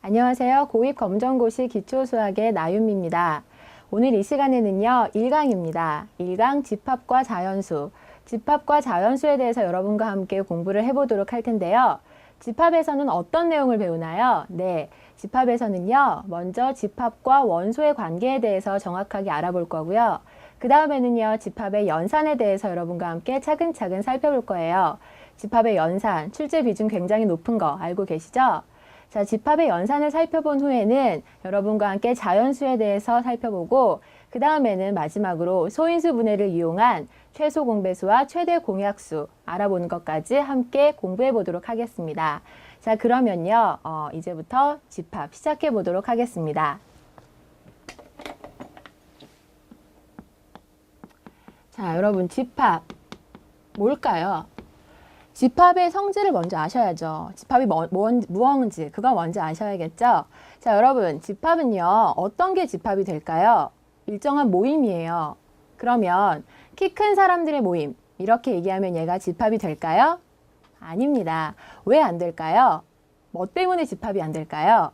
안녕하세요. 고2 검정고시 기초수학의 나윤미입니다. 오늘 이 시간에는요, 1강입니다. 1강 집합과 자연수. 집합과 자연수에 대해서 여러분과 함께 공부를 해보도록 할 텐데요. 집합에서는 어떤 내용을 배우나요? 네, 집합에서는요, 먼저 집합과 원소의 관계에 대해서 정확하게 알아볼 거고요. 그 다음에는요, 집합의 연산에 대해서 여러분과 함께 차근차근 살펴볼 거예요. 집합의 연산, 출제 비중 굉장히 높은 거 알고 계시죠? 자, 집합의 연산을 살펴본 후에는 여러분과 함께 자연수에 대해서 살펴보고 그 다음에는 마지막으로 소인수 분해를 이용한 최소 공배수와 최대 공약수 알아보는 것까지 함께 공부해 보도록 하겠습니다. 자, 그러면요, 이제부터 집합 시작해 보도록 하겠습니다. 자, 여러분 집합 뭘까요? 집합의 성질을 먼저 아셔야죠. 집합이 무언지 그거 먼저 아셔야겠죠. 자, 여러분 집합은요. 어떤 게 집합이 될까요? 일정한 모임이에요. 그러면 키 큰 사람들의 모임 이렇게 얘기하면 얘가 집합이 될까요? 아닙니다. 왜 안 될까요? 뭐 때문에 집합이 안 될까요?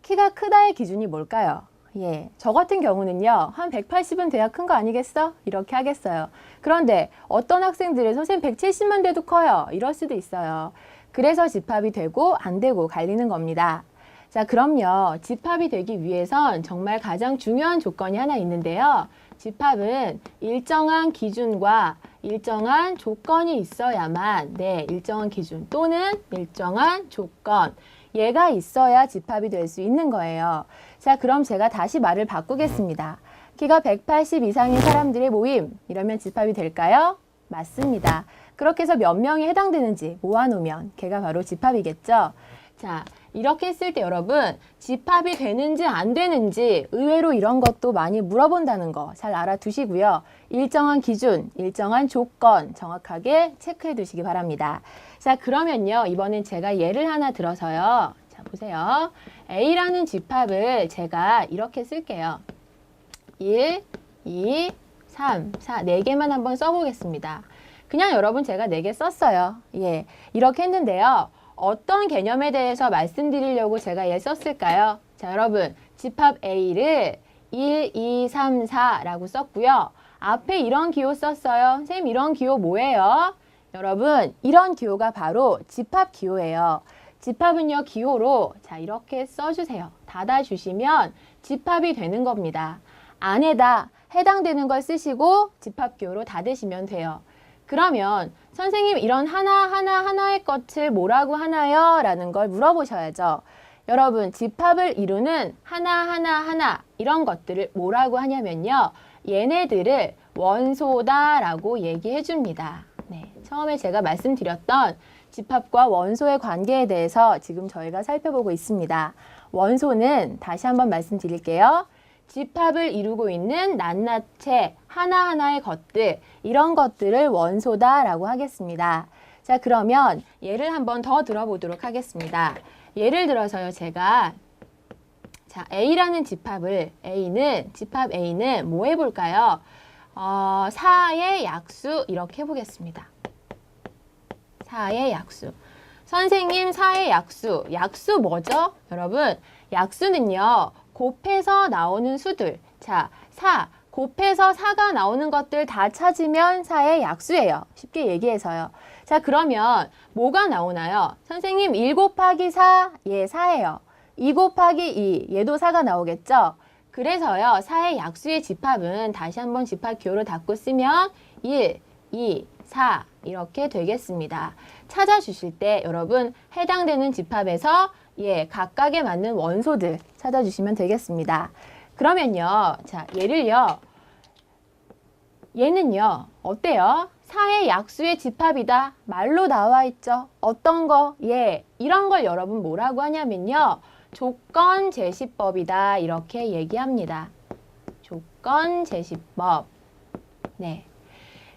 키가 크다의 기준이 뭘까요? 예, 저 같은 경우는요, 한 180은 돼야 큰 거 아니겠어? 이렇게 하겠어요. 그런데 어떤 학생들은 선생님 170만 돼도 커요. 이럴 수도 있어요. 그래서 집합이 되고 안 되고 갈리는 겁니다. 자, 그럼요. 집합이 되기 위해선 정말 가장 중요한 조건이 하나 있는데요. 집합은 일정한 기준과 일정한 조건이 있어야만, 네, 일정한 기준 또는 일정한 조건, 얘가 있어야 집합이 될 수 있는 거예요. 자, 그럼 제가 다시 말을 바꾸겠습니다. 키가 180 이상인 사람들의 모임, 이러면 집합이 될까요? 맞습니다. 그렇게 해서 몇 명이 해당되는지 모아놓으면 걔가 바로 집합이겠죠? 자, 이렇게 했을 때 여러분 집합이 되는지 안 되는지 의외로 이런 것도 많이 물어본다는 거 잘 알아두시고요. 일정한 기준, 일정한 조건 정확하게 체크해 두시기 바랍니다. 자, 그러면요. 이번엔 제가 예를 하나 들어서요. 자, 보세요. A라는 집합을 제가 이렇게 쓸게요. 1, 2, 3, 4, 4개만 한번 써보겠습니다. 그냥 여러분 제가 4개 썼어요. 예, 이렇게 했는데요. 어떤 개념에 대해서 말씀드리려고 제가 얘 썼을까요? 자, 여러분 집합 A를 1, 2, 3, 4라고 썼고요. 앞에 이런 기호 썼어요. 선생님 이런 기호 뭐예요? 여러분 이런 기호가 바로 집합 기호예요. 집합은요 기호로 자 이렇게 써주세요. 닫아주시면 집합이 되는 겁니다. 안에다 해당되는 걸 쓰시고 집합 기호로 닫으시면 돼요. 그러면 선생님 이런 하나의 것을 뭐라고 하나요? 라는 걸 물어보셔야죠. 여러분 집합을 이루는 하나 이런 것들을 뭐라고 하냐면요. 얘네들을 원소다 라고 얘기해 줍니다. 네, 처음에 제가 말씀드렸던 집합과 원소의 관계에 대해서 지금 저희가 살펴보고 있습니다. 원소는 다시 한번 말씀드릴게요. 집합을 이루고 있는 낱낱이 하나하나의 것들, 이런 것들을 원소다라고 하겠습니다. 자, 그러면 예를 한번 더 들어보도록 하겠습니다. 예를 들어서요, 제가 자, A라는 집합을 집합 A는 뭐 해볼까요? 4의 약수 이렇게 해보겠습니다. 4의 약수. 선생님 4의 약수 뭐죠? 여러분, 약수는요. 곱해서 나오는 수들. 자, 4. 곱해서 4가 나오는 것들 다 찾으면 4의 약수예요. 쉽게 얘기해서요. 자, 그러면 뭐가 나오나요? 선생님 1 곱하기 4, 예, 4예요. 2 곱하기 2, 얘도 4가 나오겠죠? 그래서요, 4의 약수의 집합은 다시 한번 집합 기호로 닫고 쓰면 1, 2, 4 이렇게 되겠습니다. 찾아주실 때 여러분 해당되는 집합에서 예, 각각에 맞는 원소들 찾아주시면 되겠습니다. 그러면요, 자, 얘는요, 어때요? 4의 약수의 집합이다. 말로 나와 있죠. 어떤 거? 예, 이런 걸 여러분 뭐라고 하냐면요. 조건제시법이다. 이렇게 얘기합니다. 조건제시법. 네.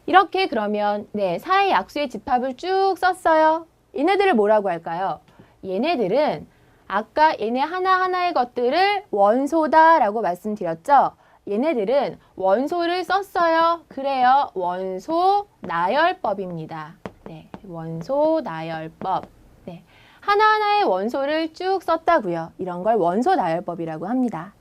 이렇게 그러면 네, 4의 약수의 집합을 쭉 썼어요. 얘네들을 뭐라고 할까요? 얘네들은 아까 얘네 하나하나의 것들을 원소다라고 말씀드렸죠? 얘네들은 원소를 썼어요. 그래요. 원소 나열법입니다. 네, 원소 나열법. 네, 하나하나의 원소를 쭉 썼다고요. 이런 걸 원소 나열법이라고 합니다.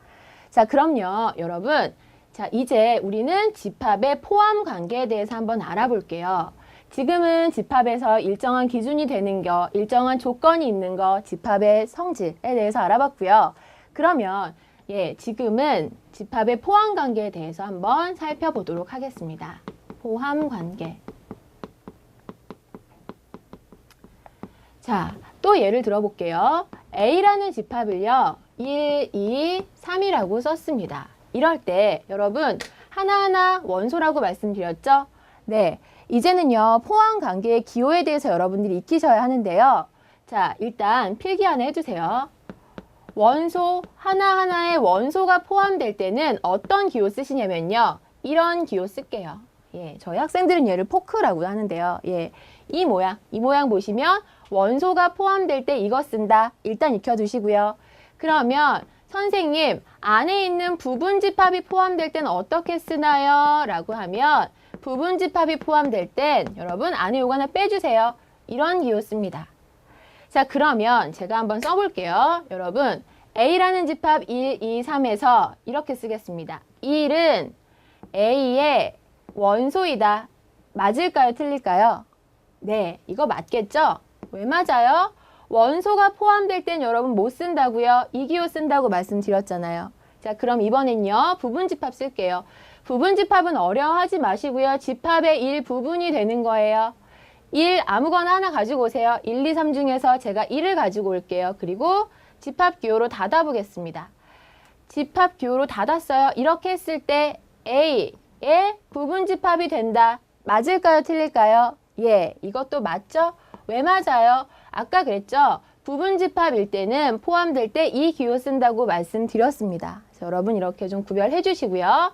자, 그럼요, 여러분. 자, 이제 우리는 집합의 포함 관계에 대해서 한번 알아볼게요. 지금은 집합에서 일정한 기준이 되는 거, 일정한 조건이 있는 거, 집합의 성질에 대해서 알아봤고요. 그러면 지금은 집합의 포함 관계에 대해서 한번 살펴보도록 하겠습니다. 포함 관계. 자, 또 예를 들어볼게요. A라는 집합을요, 1, 2, 3이라고 썼습니다. 이럴 때 여러분 하나하나 원소라고 말씀드렸죠? 네, 이제는요 포함 관계의 기호에 대해서 여러분들이 익히셔야 하는데요. 자, 일단 필기 하나 해주세요. 원소 하나하나의 원소가 포함될 때는 어떤 기호 쓰시냐면요, 이런 기호 쓸게요. 저희 학생들은 얘를 포크라고 하는데요. 이 모양 보시면 원소가 포함될 때 이거 쓴다. 일단 익혀두시고요. 그러면 선생님, 안에 있는 부분집합이 포함될 땐 어떻게 쓰나요? 라고 하면 부분집합이 포함될 땐 여러분 안에 요거 하나 빼주세요. 이런 기호 씁니다. 자, 그러면 제가 한번 써볼게요. 여러분, A라는 집합 1, 2, 3에서 이렇게 쓰겠습니다. 1은 A의 원소이다. 맞을까요? 틀릴까요? 네, 이거 맞겠죠? 왜 맞아요? 원소가 포함될 땐 여러분 뭐 쓴다고요? 이 기호 쓴다고 말씀드렸잖아요. 자, 그럼 이번엔요, 부분집합 쓸게요. 부분집합은 어려워하지 마시고요. 집합의 일부분이 되는 거예요. 1 아무거나 하나 가지고 오세요. 1, 2, 3 중에서 제가 1을 가지고 올게요. 그리고 집합 기호로 닫아보겠습니다. 집합 기호로 닫았어요. 이렇게 했을 때 A의 부분집합이 된다. 맞을까요? 틀릴까요? 이것도 맞죠? 왜 맞아요? 아까 그랬죠? 부분집합일 때는 포함될 때 이 기호 쓴다고 말씀드렸습니다. 여러분 이렇게 좀 구별해 주시고요.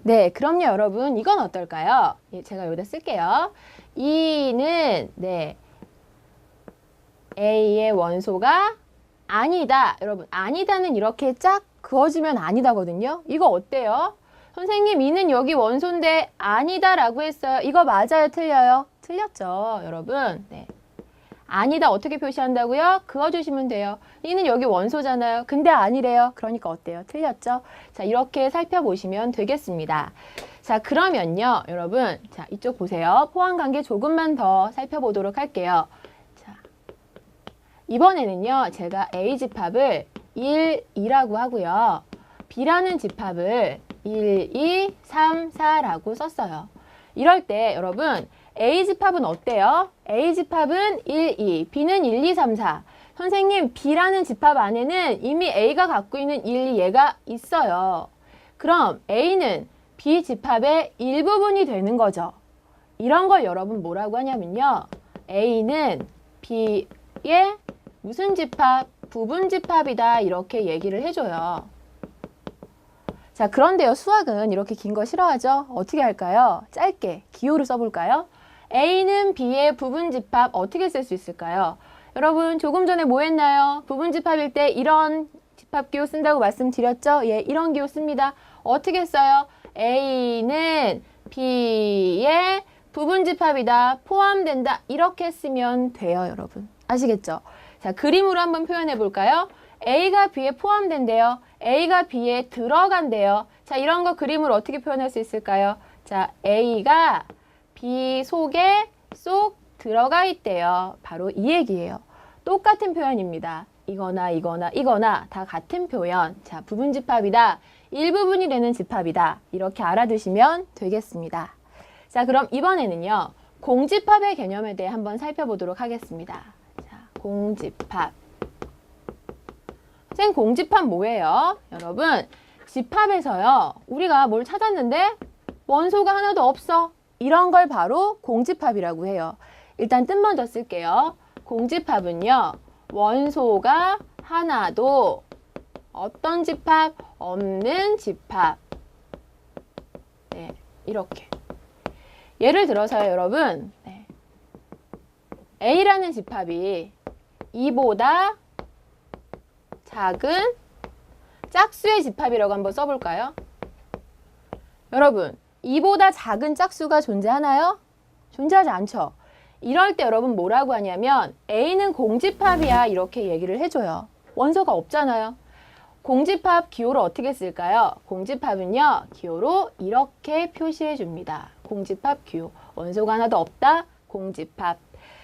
네, 그럼요 여러분. 이건 어떨까요? 제가 여기다 쓸게요. 2는 A의 원소가 아니다. 여러분, 아니다는 이렇게 쫙 그어주면 아니다거든요. 이거 어때요? 선생님, 2는 여기 원소인데 아니다라고 했어요. 이거 맞아요? 틀려요? 틀렸죠, 여러분. 아니다 어떻게 표시한다고요? 그어주시면 돼요. 2는 여기 원소잖아요. 근데 아니래요. 그러니까 어때요? 틀렸죠? 자, 이렇게 살펴보시면 되겠습니다. 자, 그러면요, 여러분. 자, 이쪽 보세요. 포함관계 조금만 더 살펴보도록 할게요. 자, 이번에는요, 제가 A 집합을 1, 2라고 하고요. B라는 집합을 1, 2, 3, 4라고 썼어요. 이럴 때 여러분 A 집합은 어때요? A 집합은 1, 2, B는 1, 2, 3, 4. 선생님, B라는 집합 안에는 이미 A가 갖고 있는 1, 2, 얘가 있어요. 그럼 A는 B 집합의 일부분이 되는 거죠. 이런 걸 여러분 뭐라고 하냐면요. A는 B의 무슨 집합? 부분 집합이다. 이렇게 얘기를 해줘요. 자, 그런데요, 수학은 이렇게 긴 거 싫어하죠? 어떻게 할까요? 짧게 기호를 써볼까요? A는 B의 부분집합 어떻게 쓸 수 있을까요? 여러분, 조금 전에 뭐 했나요? 부분집합일 때 이런 집합 기호 쓴다고 말씀드렸죠? 이런 기호 씁니다. 어떻게 써요? A는 B의 부분집합이다. 포함된다. 이렇게 쓰면 돼요, 여러분. 아시겠죠? 자, 그림으로 한번 표현해 볼까요? A가 B에 포함된대요. A가 B에 들어간대요. 자, 이런 거 그림으로 어떻게 표현할 수 있을까요? 자, A가 B 속에 쏙 들어가 있대요. 바로 이 얘기예요. 똑같은 표현입니다. 이거나 이거나 이거나 다 같은 표현. 자, 부분집합이다. 일부분이 되는 집합이다. 이렇게 알아두시면 되겠습니다. 자, 그럼 이번에는요. 공집합의 개념에 대해 한번 살펴보도록 하겠습니다. 자, 공집합. 선생님, 공집합 뭐예요? 여러분, 집합에서요. 우리가 뭘 찾았는데 원소가 하나도 없어. 이런 걸 바로 공집합이라고 해요. 일단 뜻 먼저 쓸게요. 공집합은요. 원소가 하나도 어떤 집합? 없는 집합. 네, 이렇게. 예를 들어서요, 여러분. A라는 집합이 2보다 작은 짝수의 집합이라고 한번 써볼까요? 여러분, 2보다 작은 짝수가 존재하나요? 존재하지 않죠. 이럴 때 여러분 뭐라고 하냐면 A는 공집합이야 이렇게 얘기를 해줘요. 원소가 없잖아요. 공집합 기호를 어떻게 쓸까요? 공집합은요, 기호로 이렇게 표시해 줍니다. 공집합 기호. 원소가 하나도 없다? 공집합.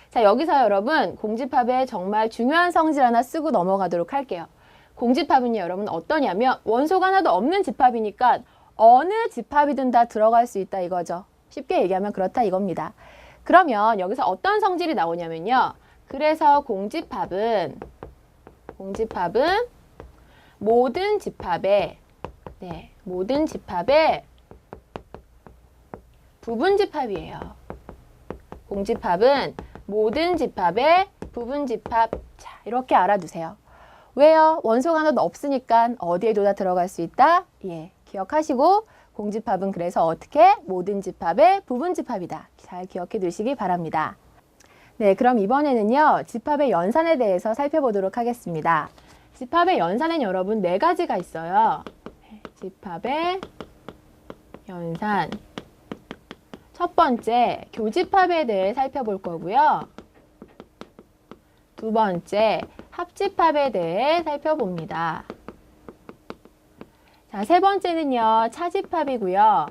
자, 여기서 여러분 공집합의 정말 중요한 성질 하나 쓰고 넘어가도록 할게요. 공집합은요, 여러분 어떠냐면 원소가 하나도 없는 집합이니까 어느 집합이든 다 들어갈 수 있다 이거죠. 쉽게 얘기하면 그렇다 이겁니다. 그러면 여기서 어떤 성질이 나오냐면요. 그래서 공집합은 모든 집합의 부분집합이에요. 공집합은 모든 집합의 부분집합. 자, 이렇게 알아두세요. 왜요? 원소가 하나도 없으니까 어디에도 다 들어갈 수 있다? 예, 기억하시고 공집합은 그래서 어떻게? 모든 집합의 부분집합이다. 잘 기억해 두시기 바랍니다. 네, 그럼 이번에는요. 집합의 연산에 대해서 살펴보도록 하겠습니다. 집합의 연산엔 여러분 4가지가 있어요. 집합의 연산. 첫 번째, 교집합에 대해 살펴볼 거고요. 두 번째, 합집합에 대해 살펴봅니다. 자, 세 번째는요, 차집합이고요.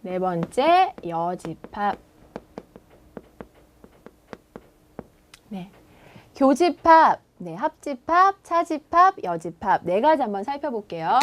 네 번째, 여집합. 네. 교집합, 네, 합집합, 차집합, 여집합 4가지 한번 살펴볼게요.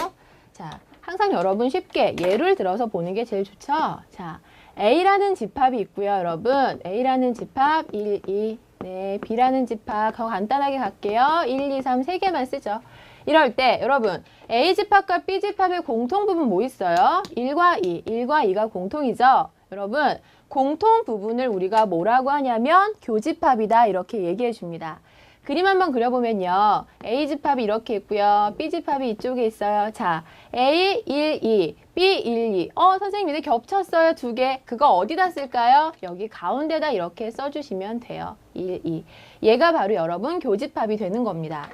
자, 항상 여러분 쉽게 예를 들어서 보는 게 제일 좋죠? 자, A라는 집합이 있고요, 여러분. A라는 집합 1, 2, 네, B라는 집합 간단하게 갈게요. 1, 2, 3 3개만 쓰죠. 이럴 때 여러분 A집합과 B집합의 공통 부분 뭐 있어요? 1과 2, 1과 2가 공통이죠? 여러분 공통 부분을 우리가 뭐라고 하냐면 교집합이다 이렇게 얘기해 줍니다. 그림 한번 그려보면요. A집합이 이렇게 있고요. B집합이 이쪽에 있어요. 자, A 1, 2, B 1, 2. 선생님 이제 겹쳤어요. 2개. 그거 어디다 쓸까요? 여기 가운데다 이렇게 써주시면 돼요. 1, 2. 얘가 바로 여러분 교집합이 되는 겁니다.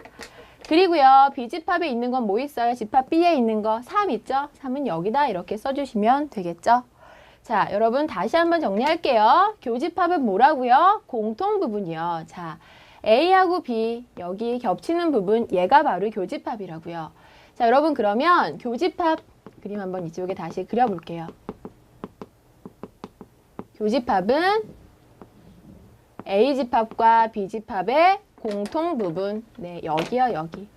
그리고요. B집합에 있는 건 뭐 있어요? 집합 B에 있는 거 3 있죠? 3은 여기다 이렇게 써주시면 되겠죠? 자, 여러분 다시 한번 정리할게요. 교집합은 뭐라고요? 공통 부분이요. 자, A하고 B 여기 겹치는 부분 얘가 바로 교집합이라고요. 자, 여러분 그러면 교집합 그림 한번 이쪽에 다시 그려볼게요. 교집합은 A집합과 B집합의 공통 부분. 네, 여기요, 여기.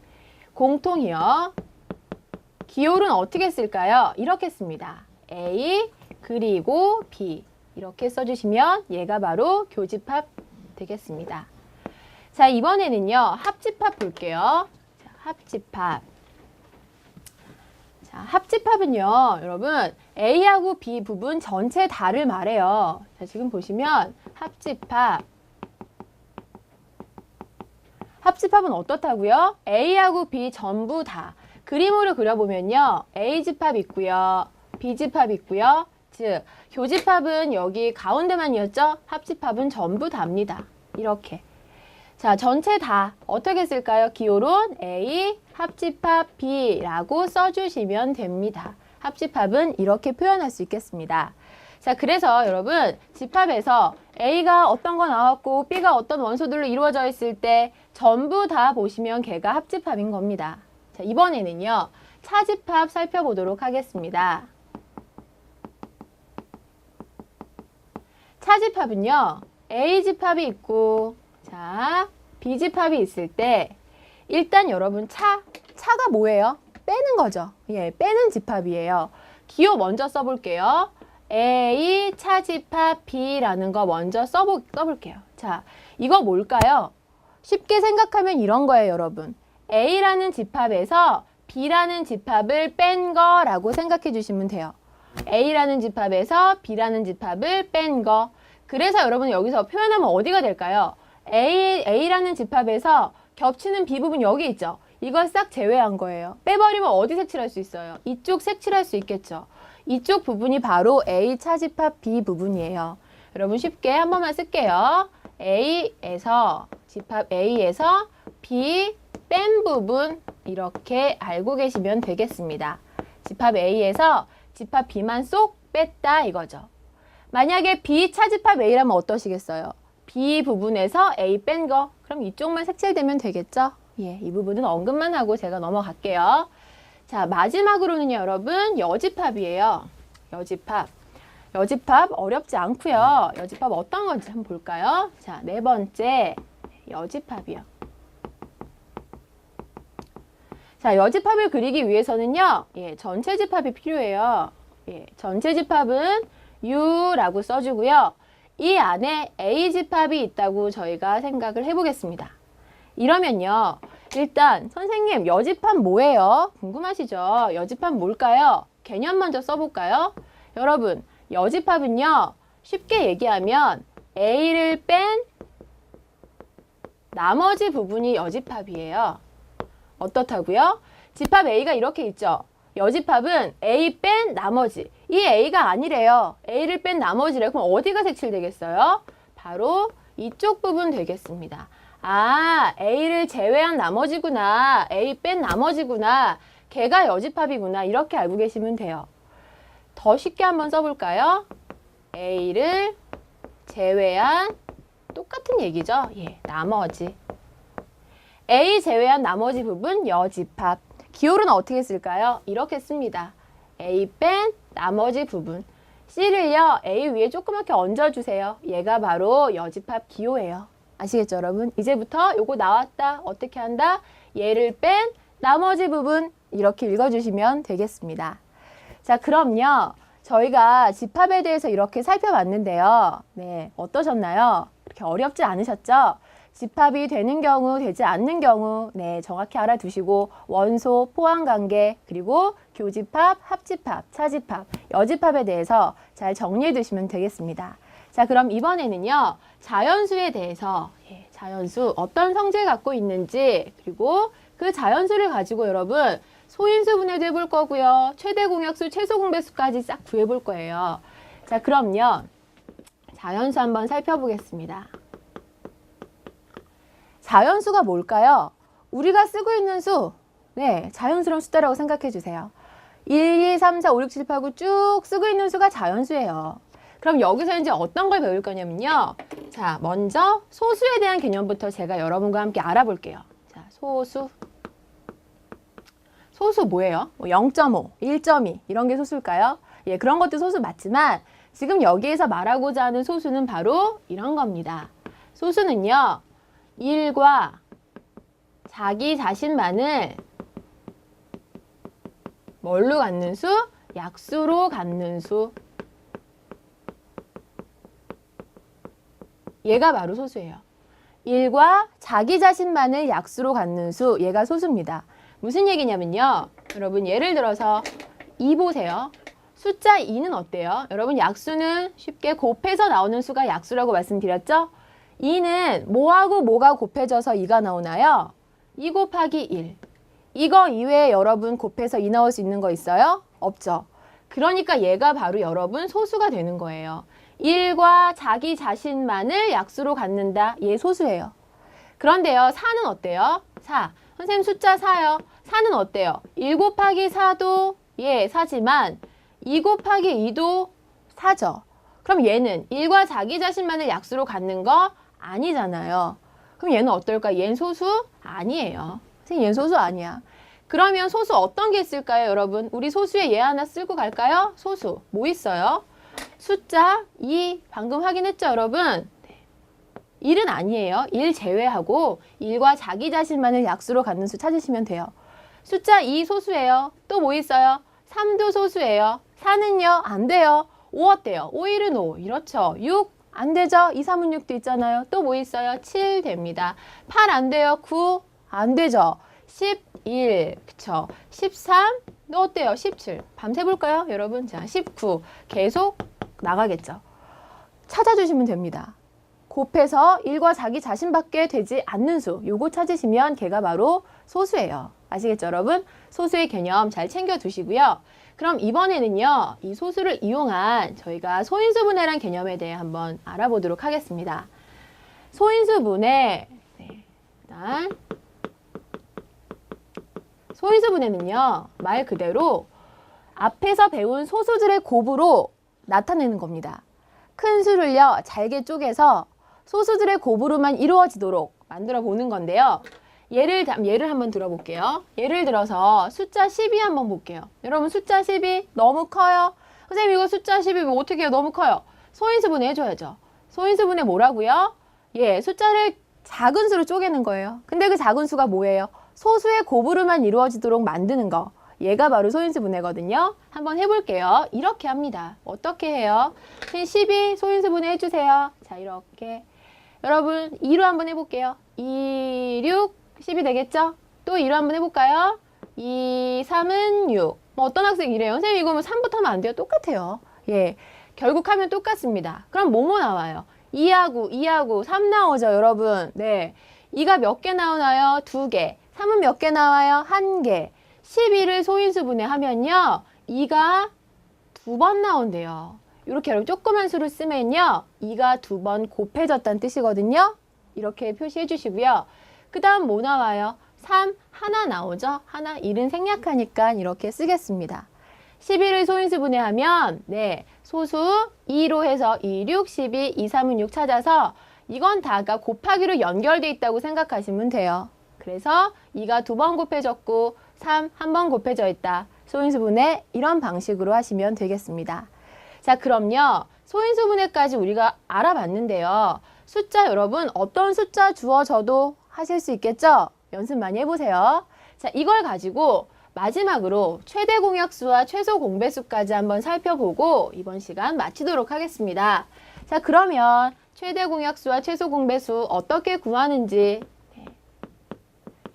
공통이요. 기호는 어떻게 쓸까요? 이렇게 씁니다. A 그리고 B 이렇게 써주시면 얘가 바로 교집합 되겠습니다. 자, 이번에는요. 합집합 볼게요. 자, 합집합. 자, 합집합은요. 여러분 A하고 B 부분 전체 다를 말해요. 자, 지금 보시면 합집합은 어떻다고요? A하고 B 전부 다. 그림으로 그려보면요. A집합 있고요. B집합 있고요. 즉, 교집합은 여기 가운데만이었죠? 합집합은 전부 다입니다. 이렇게. 자, 전체 다 어떻게 쓸까요? 기호론 A, 합집합 B라고 써주시면 됩니다. 합집합은 이렇게 표현할 수 있겠습니다. 자, 그래서 여러분 집합에서 A가 어떤 거 나왔고 B가 어떤 원소들로 이루어져 있을 때 전부 다 보시면 걔가 합집합인 겁니다. 자, 이번에는요. 차집합 살펴보도록 하겠습니다. 차집합은요. A집합이 있고 자, B집합이 있을 때 일단 여러분 차가 뭐예요? 빼는 거죠. 예, 빼는 집합이에요. 기호 먼저 써볼게요. A 차집합 B라는 거 먼저 써볼게요. 자, 이거 뭘까요? 쉽게 생각하면 이런 거예요, 여러분. A라는 집합에서 B라는 집합을 뺀 거라고 생각해 주시면 돼요. A라는 집합에서 B라는 집합을 뺀 거. 그래서 여러분 여기서 표현하면 어디가 될까요? A라는 집합에서 겹치는 B 부분 여기 있죠? 이걸 싹 제외한 거예요. 빼버리면 어디 색칠할 수 있어요? 이쪽 색칠할 수 있겠죠? 이쪽 부분이 바로 A 차집합 B 부분이에요. 여러분 쉽게 한 번만 쓸게요. A에서 집합 A에서 B 뺀 부분 이렇게 알고 계시면 되겠습니다. 집합 A에서 집합 B만 쏙 뺐다 이거죠. 만약에 B 차집합 A라면 어떠시겠어요? B 부분에서 A 뺀 거. 그럼 이쪽만 색칠되면 되겠죠? 예, 이 부분은 언급만 하고 제가 넘어갈게요. 자, 마지막으로는요, 여러분, 여집합이에요. 여집합. 여집합 어렵지 않고요. 여집합 어떤 건지 한번 볼까요? 자, 네 번째, 여집합이요. 자, 여집합을 그리기 위해서는요, 예, 전체 집합이 필요해요. 예, 전체 집합은 U라고 써주고요. 이 안에 A 집합이 있다고 저희가 생각을 해보겠습니다. 이러면요, 일단 선생님 여집합 뭐예요? 궁금하시죠? 여집합 뭘까요? 개념 먼저 써볼까요? 여러분, 여집합은요, 쉽게 얘기하면 A를 뺀 나머지 부분이 여집합이에요. 어떻다고요? 집합 A가 이렇게 있죠. 여집합은 A 뺀 나머지. 이 A가 아니래요. A를 뺀 나머지래. 그럼 어디가 색칠되겠어요? 바로 이쪽 부분 되겠습니다. 아, A를 제외한 나머지구나. A 뺀 나머지구나. 걔가 여집합이구나. 이렇게 알고 계시면 돼요. 더 쉽게 한번 써볼까요? A를 제외한 똑같은 얘기죠. 예, 나머지. A 제외한 나머지 부분 여집합. 기호는 어떻게 쓸까요? 이렇게 씁니다. A 뺀 나머지 부분. C를요, A 위에 조그맣게 얹어주세요. 얘가 바로 여집합 기호예요. 아시겠죠, 여러분? 이제부터 요거 나왔다. 어떻게 한다? 얘를 뺀 나머지 부분. 이렇게 읽어주시면 되겠습니다. 자, 그럼요. 저희가 집합에 대해서 이렇게 살펴봤는데요. 네, 어떠셨나요? 그렇게 어렵지 않으셨죠? 집합이 되는 경우, 되지 않는 경우, 네, 정확히 알아두시고 원소, 포함관계, 그리고 교집합, 합집합, 차집합, 여집합에 대해서 잘 정리해 두시면 되겠습니다. 자, 그럼 이번에는요, 자연수에 대해서, 예, 자연수 어떤 성질 갖고 있는지, 그리고 그 자연수를 가지고 여러분 소인수 분해도 해볼 거고요. 최대 공약수, 최소 공배수까지 싹 구해볼 거예요. 자, 그럼요, 자연수 한번 살펴보겠습니다. 자연수가 뭘까요? 우리가 쓰고 있는 수, 네, 자연스러운 숫자라고 생각해 주세요. 1, 2, 3, 4, 5, 6, 7, 8, 9 쭉 쓰고 있는 수가 자연수예요. 그럼 여기서 이제 어떤 걸 배울 거냐면요. 자, 먼저 소수에 대한 개념부터 제가 여러분과 함께 알아볼게요. 자, 소수. 소수 뭐예요? 0.5, 1.2 이런 게 소수일까요? 예, 그런 것도 소수 맞지만 지금 여기에서 말하고자 하는 소수는 바로 이런 겁니다. 소수는요, 1과 자기 자신만을 뭘로 갖는 수? 약수로 갖는 수. 얘가 바로 소수예요. 1과 자기 자신만을 약수로 갖는 수, 얘가 소수입니다. 무슨 얘기냐면요. 여러분 예를 들어서 2 보세요. 숫자 2는 어때요? 여러분 약수는 쉽게 곱해서 나오는 수가 약수라고 말씀드렸죠? 2는 뭐하고 뭐가 곱해져서 2가 나오나요? 2 곱하기 1. 이거 이외에 여러분 곱해서 2 나올 수 있는 거 있어요? 없죠. 그러니까 얘가 바로 여러분 소수가 되는 거예요. 1과 자기 자신만을 약수로 갖는다. 얘 소수예요. 그런데요, 4는 어때요? 4. 선생님 숫자 4요. 4는 어때요? 1 곱하기 4도 예, 4지만 2 곱하기 2도 4죠. 그럼 얘는 1과 자기 자신만을 약수로 갖는 거 아니잖아요. 그럼 얘는 어떨까? 얘는 소수? 아니에요. 선생님 얘는 소수 아니야. 그러면 소수 어떤 게 있을까요, 여러분? 우리 소수에 얘 하나 쓰고 갈까요? 소수. 뭐 있어요? 숫자 2. 방금 확인했죠, 여러분? 1은 아니에요. 1 제외하고 1과 자기 자신만을 약수로 갖는 수 찾으시면 돼요. 숫자 2 소수예요. 또 뭐 있어요? 3도 소수예요. 4는요? 안 돼요. 5 어때요? 5, 1은 5. 이렇죠. 6 안 되죠? 2, 3은 6도 있잖아요. 또 뭐 있어요? 7 됩니다. 8 안 돼요? 9 안 되죠? 11 그쵸? 13 또 어때요? 17 밤새볼까요, 여러분? 자, 19 계속 나가겠죠. 찾아주시면 됩니다. 곱해서 1과 자기 자신밖에 되지 않는 수, 요거 찾으시면 걔가 바로 소수예요. 아시겠죠, 여러분? 소수의 개념 잘 챙겨두시고요. 그럼 이번에는요, 이 소수를 이용한 저희가 소인수분해란 개념에 대해 한번 알아보도록 하겠습니다. 소인수분해, 네, 일단 소인수분해는요, 말 그대로 앞에서 배운 소수들의 곱으로 나타내는 겁니다. 큰 수를요, 잘게 쪼개서 소수들의 곱으로만 이루어지도록 만들어 보는 건데요. 예를 한번 들어볼게요. 예를 들어서 숫자 12 한번 볼게요. 여러분 숫자 12 너무 커요. 선생님 이거 숫자 12 뭐 어떻게 해요? 너무 커요. 소인수분해 해줘야죠. 소인수분해 뭐라고요? 예, 숫자를 작은 수로 쪼개는 거예요. 근데 그 작은 수가 뭐예요? 소수의 곱으로만 이루어지도록 만드는 거. 얘가 바로 소인수분해거든요. 한번 해볼게요. 이렇게 합니다. 어떻게 해요? 12 소인수분해 해주세요. 자, 이렇게. 여러분 2로 한번 해볼게요. 2, 6, 10이 되겠죠? 또 2로 한번 해볼까요? 2, 3은 6. 뭐 어떤 학생이 이래요. 선생님 이거 뭐 3부터 하면 안 돼요? 똑같아요. 예, 결국 하면 똑같습니다. 그럼 뭐뭐 나와요? 2하고 3 나오죠, 여러분. 네, 2가 몇 개 나오나요? 2개. 3은 몇 개 나와요? 1개. 12를 소인수분해 하면요, 2가 2번 나온대요. 이렇게 여러분 조그만 수를 쓰면요, 2가 2번 곱해졌다는 뜻이거든요. 이렇게 표시해 주시고요. 그 다음 뭐 나와요? 3, 하나 나오죠? 하나, 1은 생략하니까 이렇게 쓰겠습니다. 11을 소인수분해하면 네, 소수 2로 해서 2, 6, 12, 2, 3은 6 찾아서 이건 다가 곱하기로 연결돼 있다고 생각하시면 돼요. 그래서 2가 2번 곱해졌고 3, 1번 곱해져 있다. 소인수분해 이런 방식으로 하시면 되겠습니다. 자, 그럼요. 소인수분해까지 우리가 알아봤는데요. 숫자 여러분 어떤 숫자 주어져도 하실 수 있겠죠? 연습 많이 해보세요. 자, 이걸 가지고 마지막으로 최대 공약수와 최소 공배수까지 한번 살펴보고 이번 시간 마치도록 하겠습니다. 자, 그러면 최대 공약수와 최소 공배수 어떻게 구하는지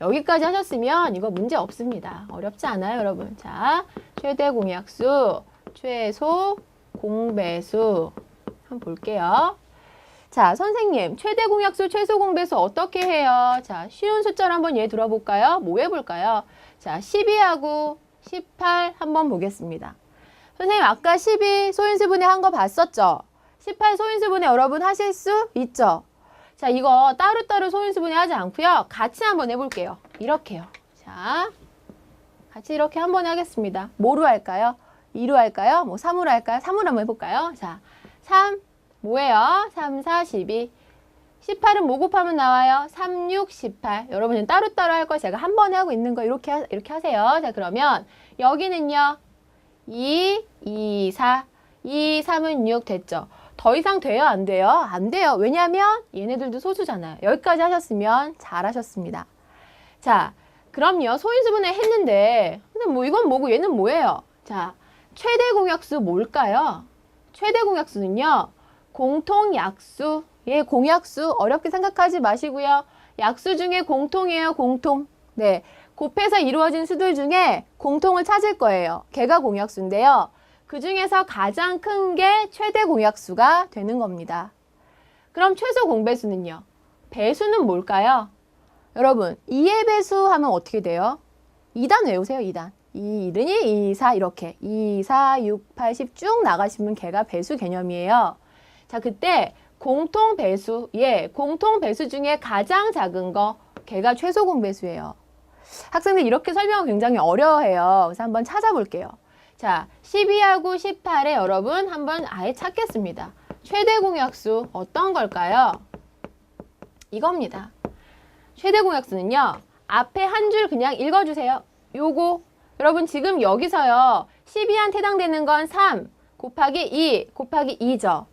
여기까지 하셨으면 이거 문제 없습니다. 어렵지 않아요, 여러분. 자, 최대 공약수, 최소 공배수 한번 볼게요. 자, 선생님, 최대 공약수, 최소 공배수 어떻게 해요? 자, 쉬운 숫자를 한번 예를 들어볼까요? 뭐 해볼까요? 자, 12하고 18 한번 보겠습니다. 선생님, 아까 12 소인수분해 한 거 봤었죠? 18 소인수분해 여러분 하실 수 있죠? 자, 이거 따로따로 소인수분해 하지 않고요. 같이 한번 해볼게요. 이렇게요. 자, 같이 이렇게 한번 하겠습니다. 뭐로 할까요? 2로 할까요? 뭐 3으로 할까요? 3으로 한번 해볼까요? 자, 3 뭐예요? 3, 4, 12. 18은 뭐 곱하면 나와요? 3, 6, 18. 여러분은 따로따로 할 거 제가 한 번에 하고 있는 거 이렇게 하세요. 자, 그러면 여기는요. 2, 2, 4. 2, 3은 6 됐죠? 더 이상 돼요? 안 돼요? 안 돼요. 왜냐하면 얘네들도 소수잖아요. 여기까지 하셨으면 잘하셨습니다. 자, 그럼요. 소인수분해 했는데 근데 뭐 이건 뭐고 얘는 뭐예요? 자, 최대 공약수 뭘까요? 최대 공약수는요. 공통약수. 예, 공약수 어렵게 생각하지 마시고요. 약수 중에 공통이에요, 공통. 네, 곱해서 이루어진 수들 중에 공통을 찾을 거예요. 걔가 공약수인데요. 그 중에서 가장 큰 게 최대 공약수가 되는 겁니다. 그럼 최소 공배수는요? 배수는 뭘까요? 여러분, 2의 배수 하면 어떻게 돼요? 2단 외우세요, 2단. 2, 1이 2, 4 이렇게 2, 4, 6, 8, 10 쭉 나가시면 걔가 배수 개념이에요. 자, 그때 공통 배수, 예, 공통 배수 중에 가장 작은 거 걔가 최소 공배수예요. 학생들 이렇게 설명은 굉장히 어려워해요. 그래서 한번 찾아볼게요. 자, 12하고 18에 여러분 한번 아예 찾겠습니다. 최대 공약수 어떤 걸까요? 이겁니다. 최대 공약수는요. 앞에 한 줄 그냥 읽어주세요. 요거 여러분 지금 여기서요. 12한테 해당되는 건 3 곱하기 2 곱하기 2죠.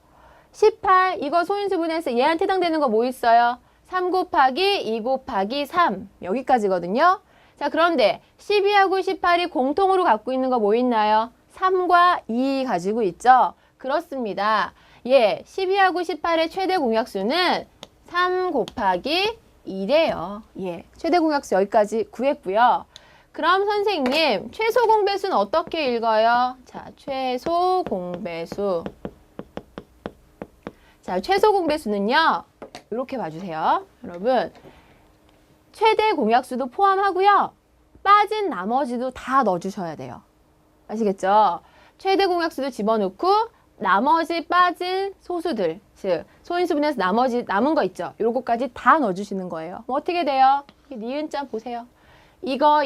18 이거 소인수분해서 얘한테 해당되는 거 뭐 있어요? 3 곱하기 2 곱하기 3 여기까지거든요. 자, 그런데 12하고 18이 공통으로 갖고 있는 거 뭐 있나요? 3과 2 가지고 있죠? 그렇습니다. 예, 12하고 18의 최대 공약수는 3 곱하기 2래요. 예, 최대 공약수 여기까지 구했고요. 그럼 선생님, 최소 공배수는 어떻게 읽어요? 자, 최소 공배수. 자, 최소 공배수는요. 이렇게 봐주세요. 여러분, 최대 공약수도 포함하고요. 빠진 나머지도 다 넣어주셔야 돼요. 아시겠죠? 최대 공약수도 집어넣고 나머지 빠진 소수들, 즉 소인수분해서 나머지 남은 거 있죠? 요거까지 다 넣어주시는 거예요. 뭐 어떻게 돼요? 니은자 보세요. 이거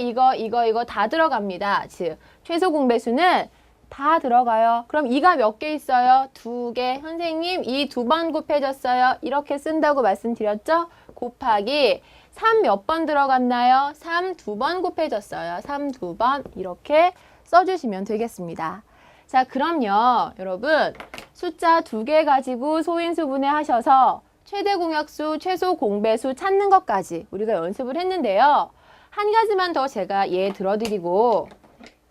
다 들어갑니다. 즉 최소 공배수는 다 들어가요. 그럼 2가 몇 개 있어요? 2개. 선생님, 2 두 번 곱해졌어요. 이렇게 쓴다고 말씀드렸죠? 곱하기 3 몇 번 들어갔나요? 3 두 번 곱해졌어요. 3 두 번 이렇게 써주시면 되겠습니다. 자, 그럼요. 여러분, 숫자 2개 가지고 소인수 분해하셔서 최대 공약수, 최소 공배수 찾는 것까지 우리가 연습을 했는데요. 한 가지만 더 제가 들어드리고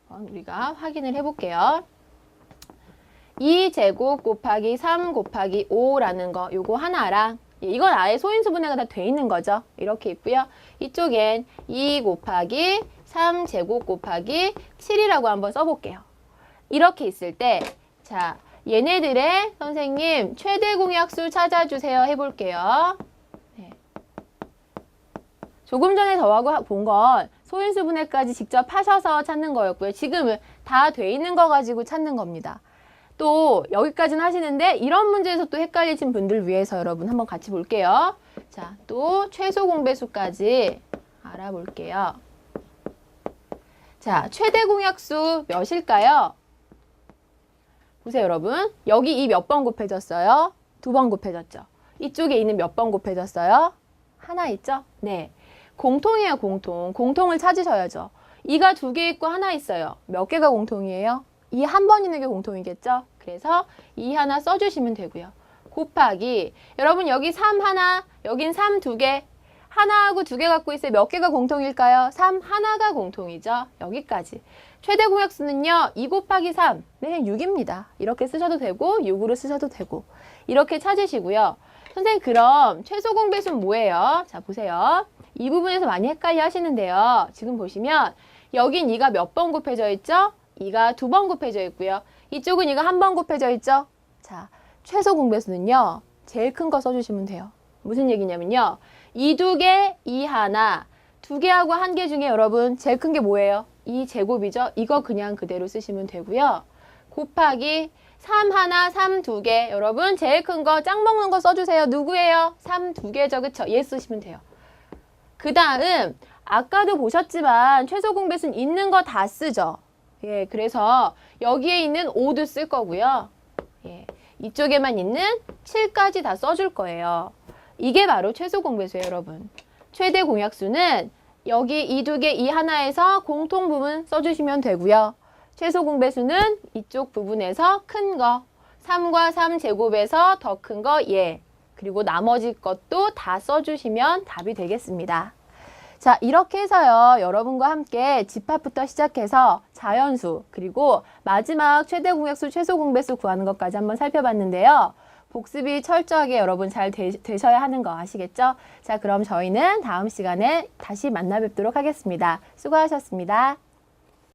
우리가 확인을 해볼게요. 2제곱 곱하기 3 곱하기 5라는 거 요거 하나랑 이건 아예 소인수 분해가 다 돼 있는 거죠. 이렇게 있고요. 이쪽엔 2 곱하기 3제곱 곱하기 7이라고 한번 써볼게요. 이렇게 있을 때 자, 얘네들의 선생님 최대 공약수 찾아주세요 해볼게요. 네. 조금 전에 저하고 본 건 소인수 분해까지 직접 하셔서 찾는 거였고요. 지금은 다 돼 있는 거 가지고 찾는 겁니다. 또 여기까지는 하시는데 이런 문제에서 또 헷갈리신 분들 위해서 여러분 한번 같이 볼게요. 자, 또 최소 공배수까지 알아볼게요. 자, 최대 공약수 몇일까요? 보세요, 여러분. 여기 이 몇 번 곱해졌어요? 2번 곱해졌죠. 이쪽에 있는 몇 번 곱해졌어요? 하나 있죠? 네. 공통이에요, 공통. 공통을 찾으셔야죠. 2가 2개 있고 하나 있어요. 몇 개가 공통이에요? 2 한 번 있는 게 공통이겠죠? 그래서 2 하나 써주시면 되고요. 곱하기 여러분 여기 3 하나, 여긴 3 2개. 하나하고 2개 갖고 있어요. 몇 개가 공통일까요? 3 하나가 공통이죠. 여기까지. 최대 공약수는요. 2 곱하기 3. 네, 6입니다. 이렇게 쓰셔도 되고 6으로 쓰셔도 되고 이렇게 찾으시고요. 선생님 그럼 최소 공배수는 뭐예요? 자 보세요. 이 부분에서 많이 헷갈려 하시는데요. 지금 보시면 여긴 2가 몇 번 곱해져 있죠? 2가 2번 곱해져 있고요. 이쪽은 2가 한 번 곱해져 있죠? 자, 최소 공배수는요. 제일 큰 거 써주시면 돼요. 무슨 얘기냐면요. 2 2개, 2 하나, 2개하고 1개 중에 여러분 제일 큰 게 뭐예요? 2 제곱이죠? 이거 그냥 그대로 쓰시면 되고요. 곱하기 3 하나, 3 2개. 여러분 제일 큰 거 짱 먹는 거 써주세요. 누구예요? 3 2개죠. 그쵸? 얘 쓰시면 돼요. 그 다음 아까도 보셨지만 최소 공배수는 있는 거 다 쓰죠. 예, 그래서 여기에 있는 5도 쓸 거고요. 예, 이쪽에만 있는 7까지 다 써줄 거예요. 이게 바로 최소 공배수예요, 여러분. 최대 공약수는 여기 이 2개, 이 하나에서 공통 부분 써주시면 되고요. 최소 공배수는 이쪽 부분에서 큰 거, 3과 3 제곱에서 더 큰 거, 예. 그리고 나머지 것도 다 써주시면 답이 되겠습니다. 자, 이렇게 해서요. 여러분과 함께 집합부터 시작해서 자연수, 그리고 마지막 최대 공약수, 최소 공배수 구하는 것까지 한번 살펴봤는데요. 복습이 철저하게 여러분 잘 되셔야 하는 거 아시겠죠? 자, 그럼 저희는 다음 시간에 다시 만나 뵙도록 하겠습니다. 수고하셨습니다.